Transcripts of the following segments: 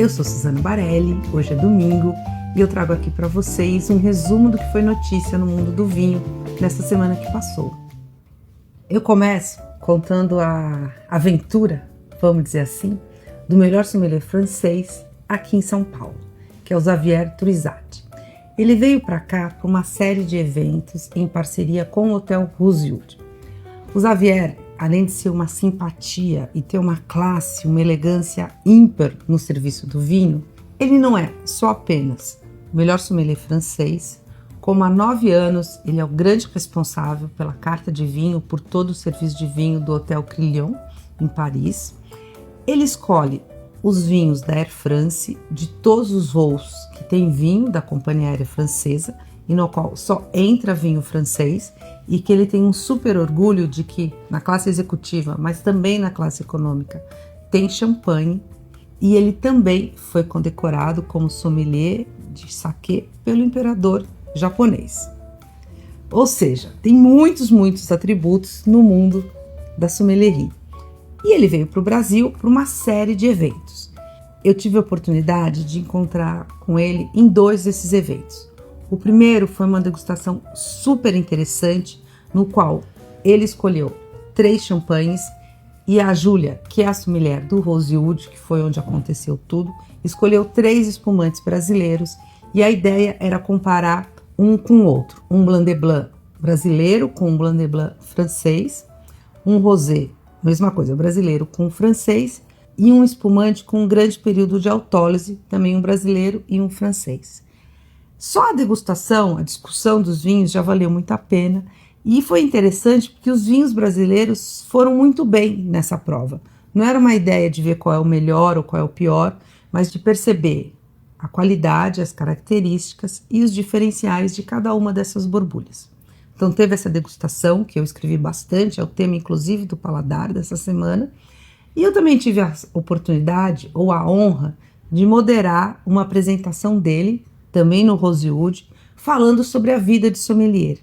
Eu sou Suzana Barelli, hoje é domingo e eu trago aqui para vocês um resumo do que foi notícia no mundo do vinho nessa semana que passou. Eu começo contando a aventura, vamos dizer assim, do melhor sommelier francês aqui em São Paulo, que é o Xavier Truizat. Ele veio para cá para uma série de eventos em parceria com o Hotel Rosewood. O Xavier, além de ser uma simpatia e ter uma classe, uma elegância ímpar no serviço do vinho, ele não é só apenas o melhor sommelier francês, como há 9 anos ele é o grande responsável pela carta de vinho, por todo o serviço de vinho do Hotel Crillon, em Paris. Ele escolhe os vinhos da Air France, de todos os voos que tem vinho da companhia aérea francesa, e no qual só entra vinho francês, e que ele tem um super orgulho de que na classe executiva, mas também na classe econômica, tem champanhe, e ele também foi condecorado como sommelier de saquê pelo imperador japonês. Ou seja, tem muitos atributos no mundo da sommelierie. E ele veio para o Brasil para uma série de eventos. Eu tive a oportunidade de encontrar com ele em 2 desses eventos. O primeiro foi uma degustação super interessante, no qual ele escolheu 3 champanhes e a Júlia, que é a sommelier do Rosewood, que foi onde aconteceu tudo, escolheu 3 espumantes brasileiros e a ideia era comparar um com o outro. Um Blanc de Blanc brasileiro com um Blanc de Blanc francês, um rosé, mesma coisa, brasileiro com francês, e um espumante com um grande período de autólise, também um brasileiro e um francês. Só a degustação, a discussão dos vinhos já valeu muito a pena e foi interessante porque os vinhos brasileiros foram muito bem nessa prova. Não era uma ideia de ver qual é o melhor ou qual é o pior, mas de perceber a qualidade, as características e os diferenciais de cada uma dessas borbulhas. Então teve essa degustação que eu escrevi bastante, é o tema inclusive do Paladar dessa semana, e eu também tive a oportunidade ou a honra de moderar uma apresentação dele também no Rosewood, falando sobre a vida de sommelier.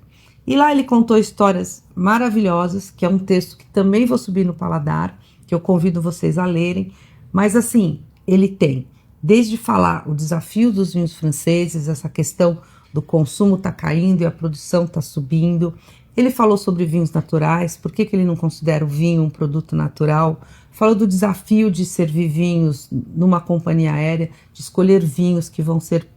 E lá ele contou histórias maravilhosas, que é um texto que também vou subir no Paladar, que eu convido vocês a lerem, mas assim, ele tem, desde falar o desafio dos vinhos franceses, essa questão do consumo está caindo e a produção está subindo, ele falou sobre vinhos naturais, por que ele não considera o vinho um produto natural, falou do desafio de servir vinhos numa companhia aérea, de escolher vinhos que vão ser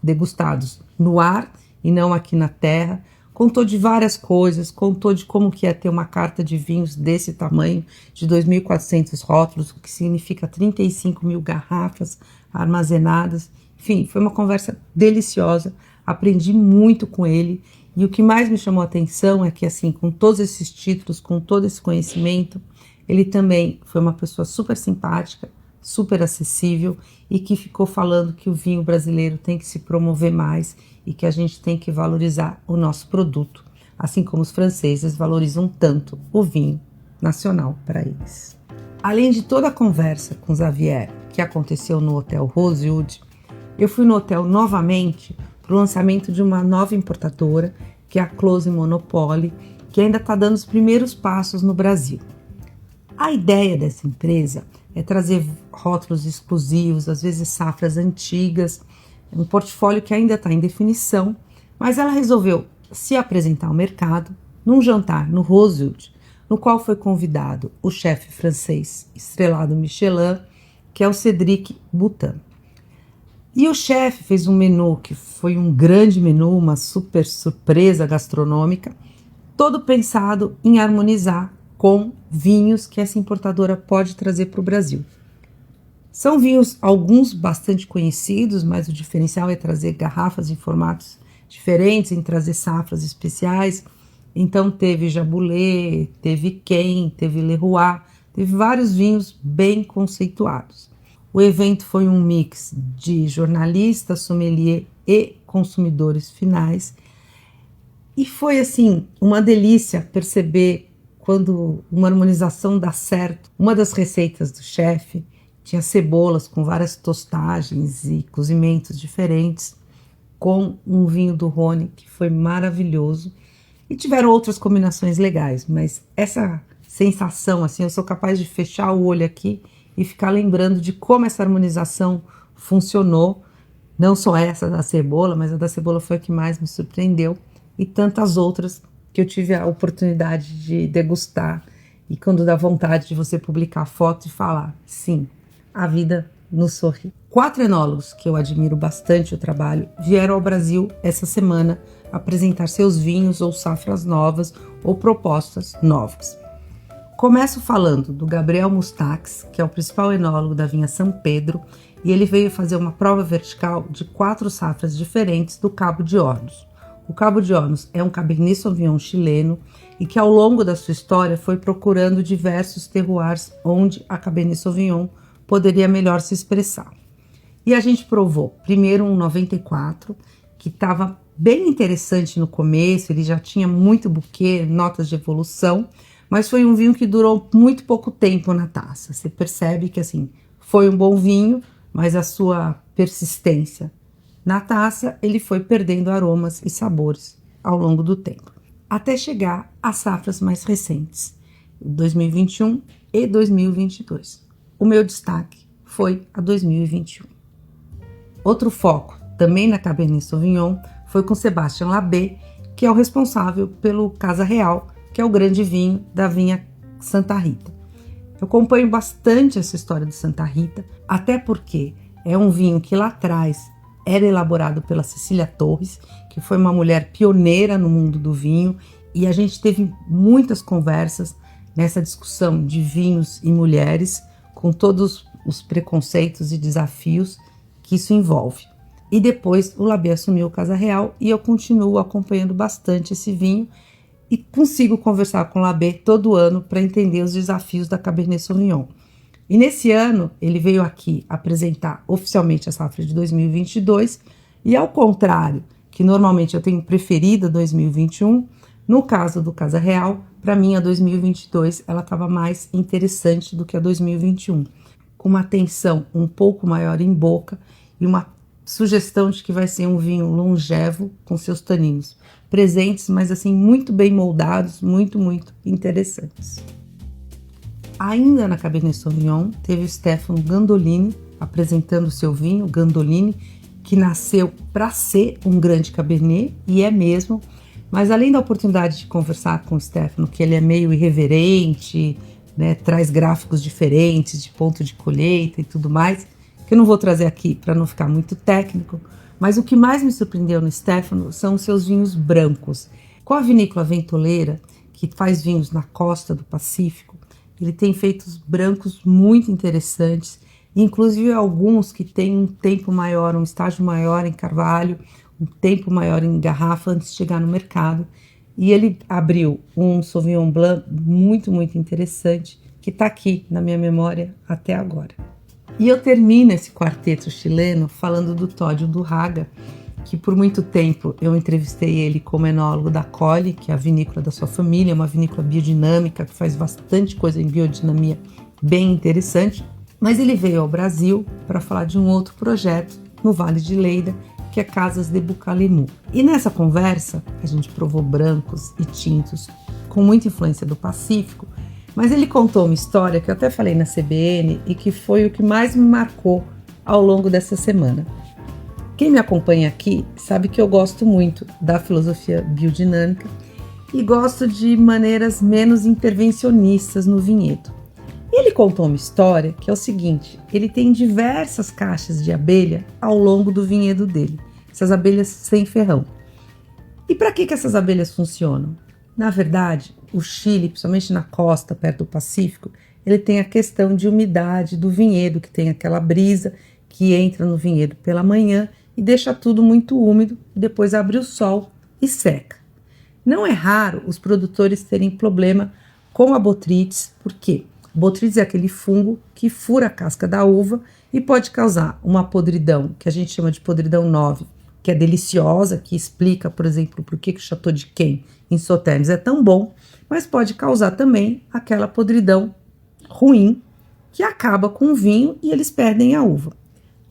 degustados no ar e não aqui na terra, contou de várias coisas, contou de como que é ter uma carta de vinhos desse tamanho, de 2.400 rótulos, o que significa 35 mil garrafas armazenadas. Enfim, foi uma conversa deliciosa, aprendi muito com ele e o que mais me chamou a atenção é que assim, com todos esses títulos, com todo esse conhecimento, ele também foi uma pessoa super simpática, super acessível e que ficou falando que o vinho brasileiro tem que se promover mais e que a gente tem que valorizar o nosso produto, assim como os franceses valorizam tanto o vinho nacional para eles. Além de toda a conversa com Xavier que aconteceu no Hotel Rosewood, eu fui no hotel novamente para o lançamento de uma nova importadora, que é a Close Monopoly, que ainda está dando os primeiros passos no Brasil. A ideia dessa empresa é trazer rótulos exclusivos, às vezes safras antigas, um portfólio que ainda está em definição, mas ela resolveu se apresentar ao mercado num jantar no Rosewood, no qual foi convidado o chefe francês estrelado Michelin, que é o Cédric Boutin. E o chefe fez um menu que foi um grande menu, uma super surpresa gastronômica, todo pensado em harmonizar com vinhos que essa importadora pode trazer para o Brasil. São vinhos, alguns bastante conhecidos, mas o diferencial é trazer garrafas em formatos diferentes, em trazer safras especiais. Então teve Jaboulet, teve Quem, teve Leroy, teve vários vinhos bem conceituados. O evento foi um mix de jornalistas, sommelier e consumidores finais. E foi assim, uma delícia perceber quando uma harmonização dá certo. Uma das receitas do chefe tinha cebolas com várias tostagens e cozimentos diferentes, com um vinho do Rhône que foi maravilhoso. E tiveram outras combinações legais, mas essa sensação, assim, eu sou capaz de fechar o olho aqui e ficar lembrando de como essa harmonização funcionou. Não só essa da cebola, mas a da cebola foi a que mais me surpreendeu, e tantas outras que eu tive a oportunidade de degustar, e quando dá vontade de você publicar foto e falar, sim, a vida nos sorri. 4 enólogos que eu admiro bastante o trabalho vieram ao Brasil essa semana apresentar seus vinhos ou safras novas ou propostas novas. Começo falando do Gabriel Mustaques, que é o principal enólogo da vinha São Pedro, e ele veio fazer uma prova vertical de 4 safras diferentes do Cabo de Hornos. O Cabo de Hornos é um Cabernet Sauvignon chileno e que ao longo da sua história foi procurando diversos terroirs onde a Cabernet Sauvignon poderia melhor se expressar. E a gente provou primeiro um 94, que estava bem interessante no começo, ele já tinha muito buquê, notas de evolução, mas foi um vinho que durou muito pouco tempo na taça. Você percebe que assim, foi um bom vinho, mas a sua persistência na taça, ele foi perdendo aromas e sabores ao longo do tempo, até chegar às safras mais recentes, 2021 e 2022. O meu destaque foi a 2021. Outro foco, também na Cabernet Sauvignon, foi com Sébastien Labé, que é o responsável pelo Casa Real, que é o grande vinho da vinha Santa Rita. Eu acompanho bastante essa história de Santa Rita, até porque é um vinho que lá atrás era elaborado pela Cecília Torres, que foi uma mulher pioneira no mundo do vinho, e a gente teve muitas conversas nessa discussão de vinhos e mulheres, com todos os preconceitos e desafios que isso envolve. E depois o Labé assumiu o Casa Real e eu continuo acompanhando bastante esse vinho e consigo conversar com o Labé todo ano para entender os desafios da Cabernet Sauvignon. E nesse ano ele veio aqui apresentar oficialmente a safra de 2022 e ao contrário, que normalmente eu tenho preferida 2021, no caso do Casa Real, para mim a 2022 ela estava mais interessante do que a 2021, com uma atenção um pouco maior em boca e uma sugestão de que vai ser um vinho longevo com seus taninos presentes, mas assim muito bem moldados, muito interessantes. Ainda na Cabernet Sauvignon, teve o Stefano Gandolini apresentando seu vinho, Gandolini, que nasceu para ser um grande Cabernet, e é mesmo, mas além da oportunidade de conversar com o Stefano, que ele é meio irreverente, né, traz gráficos diferentes de ponto de colheita e tudo mais, que eu não vou trazer aqui para não ficar muito técnico, mas o que mais me surpreendeu no Stefano são os seus vinhos brancos. Com a vinícola Ventoleira, que faz vinhos na costa do Pacífico, ele tem feito brancos muito interessantes, inclusive alguns que têm um tempo maior, um estágio maior em carvalho, um tempo maior em garrafa antes de chegar no mercado. E ele abriu um Sauvignon Blanc muito interessante, que está aqui na minha memória até agora. E eu termino esse quarteto chileno falando do Todd Undurraga, que por muito tempo eu entrevistei ele como enólogo da Colli, que é a vinícola da sua família, uma vinícola biodinâmica que faz bastante coisa em biodinamia bem interessante, mas ele veio ao Brasil para falar de um outro projeto no Vale de Leida, que é Casas de Bucalemu. E nessa conversa a gente provou brancos e tintos com muita influência do Pacífico, mas ele contou uma história que eu até falei na CBN e que foi o que mais me marcou ao longo dessa semana. Quem me acompanha aqui sabe que eu gosto muito da filosofia biodinâmica e gosto de maneiras menos intervencionistas no vinhedo. E ele contou uma história que é o seguinte: ele tem diversas caixas de abelha ao longo do vinhedo dele, essas abelhas sem ferrão. E para que essas abelhas funcionam? Na verdade, o Chile, principalmente na costa, perto do Pacífico, ele tem a questão de umidade do vinhedo, que tem aquela brisa que entra no vinhedo pela manhã e deixa tudo muito úmido, depois abre o sol e seca. Não é raro os produtores terem problema com a botrytis, porque botrytis é aquele fungo que fura a casca da uva e pode causar uma podridão, que a gente chama de podridão 9, que é deliciosa, que explica, por exemplo, por que o Chateau de Quem em Sauternes é tão bom, mas pode causar também aquela podridão ruim, que acaba com o vinho e eles perdem a uva.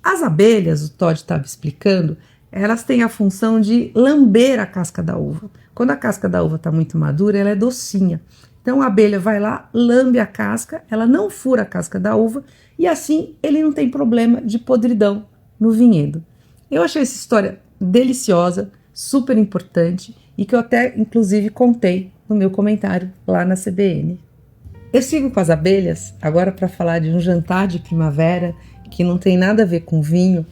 As abelhas, o Todd estava explicando, elas têm a função de lamber a casca da uva. Quando a casca da uva está muito madura, ela é docinha. Então a abelha vai lá, lambe a casca, ela não fura a casca da uva e assim ele não tem problema de podridão no vinhedo. Eu achei essa história deliciosa, super importante e que eu até inclusive contei no meu comentário lá na CBN. Eu sigo com as abelhas agora para falar de um jantar de primavera que não tem nada a ver com vinho,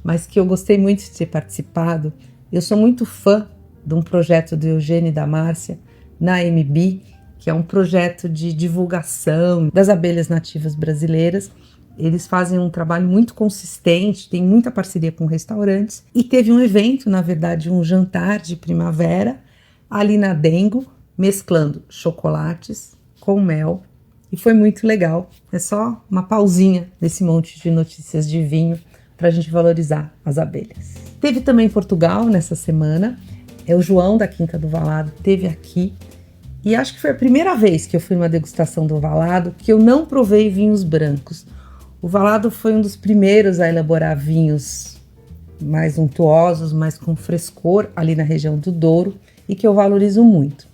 mas que eu gostei muito de ter participado. Eu sou muito fã de um projeto do Eugênio e da Márcia na MB, que é um projeto de divulgação das abelhas nativas brasileiras. Eles fazem um trabalho muito consistente, tem muita parceria com restaurantes e teve um evento, na verdade, um jantar de primavera ali na Dengo, mesclando chocolates com mel e foi muito legal. É só uma pausinha desse monte de notícias de vinho para a gente valorizar as abelhas. Teve também Portugal nessa semana, o João da Quinta do Valado esteve aqui e acho que foi a primeira vez que eu fui numa degustação do Valado que eu não provei vinhos brancos. O Valado foi um dos primeiros a elaborar vinhos mais untuosos, mais com frescor ali na região do Douro e que eu valorizo muito.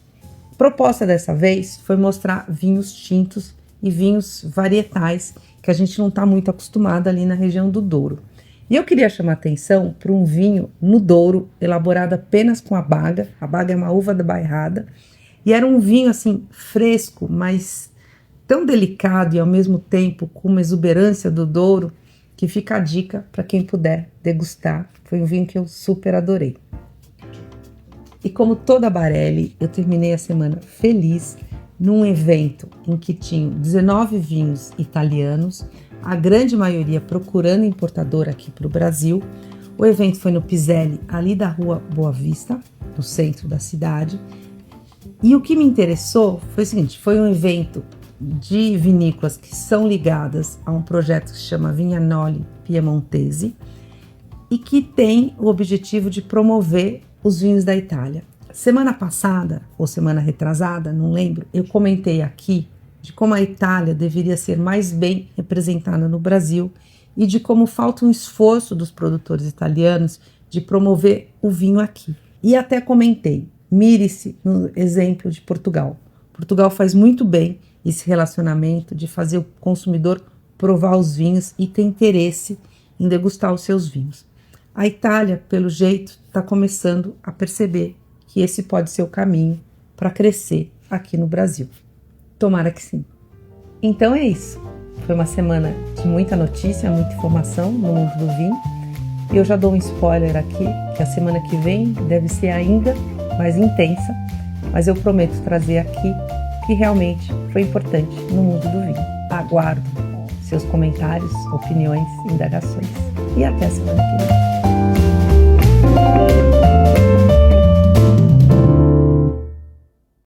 A proposta dessa vez foi mostrar vinhos tintos e vinhos varietais que a gente não está muito acostumado ali na região do Douro. E eu queria chamar atenção para um vinho no Douro, elaborado apenas com a baga. A baga é uma uva da bairrada. E era um vinho assim fresco, mas tão delicado e ao mesmo tempo com uma exuberância do Douro, que fica a dica para quem puder degustar. Foi um vinho que eu super adorei. E como toda Barelli, eu terminei a semana feliz num evento em que tinham 19 vinhos italianos, a grande maioria procurando importador aqui para o Brasil. O evento foi no Piselli, ali da rua Boa Vista, no centro da cidade. E o que me interessou foi o seguinte, foi um evento de vinícolas que são ligadas a um projeto que se chama Vignanoli Piemontesi e que tem o objetivo de promover os vinhos da Itália. Semana passada, ou semana retrasada, não lembro, eu comentei aqui de como a Itália deveria ser mais bem representada no Brasil e de como falta um esforço dos produtores italianos de promover o vinho aqui. E até comentei, mire-se no exemplo de Portugal. Portugal faz muito bem esse relacionamento de fazer o consumidor provar os vinhos e ter interesse em degustar os seus vinhos. A Itália, pelo jeito, está começando a perceber que esse pode ser o caminho para crescer aqui no Brasil. Tomara que sim. Então é isso. Foi uma semana de muita notícia, muita informação no mundo do vinho. E eu já dou um spoiler aqui, que a semana que vem deve ser ainda mais intensa, mas eu prometo trazer aqui o que realmente foi importante no mundo do vinho. Aguardo seus comentários, opiniões, indagações. E até a semana que vem.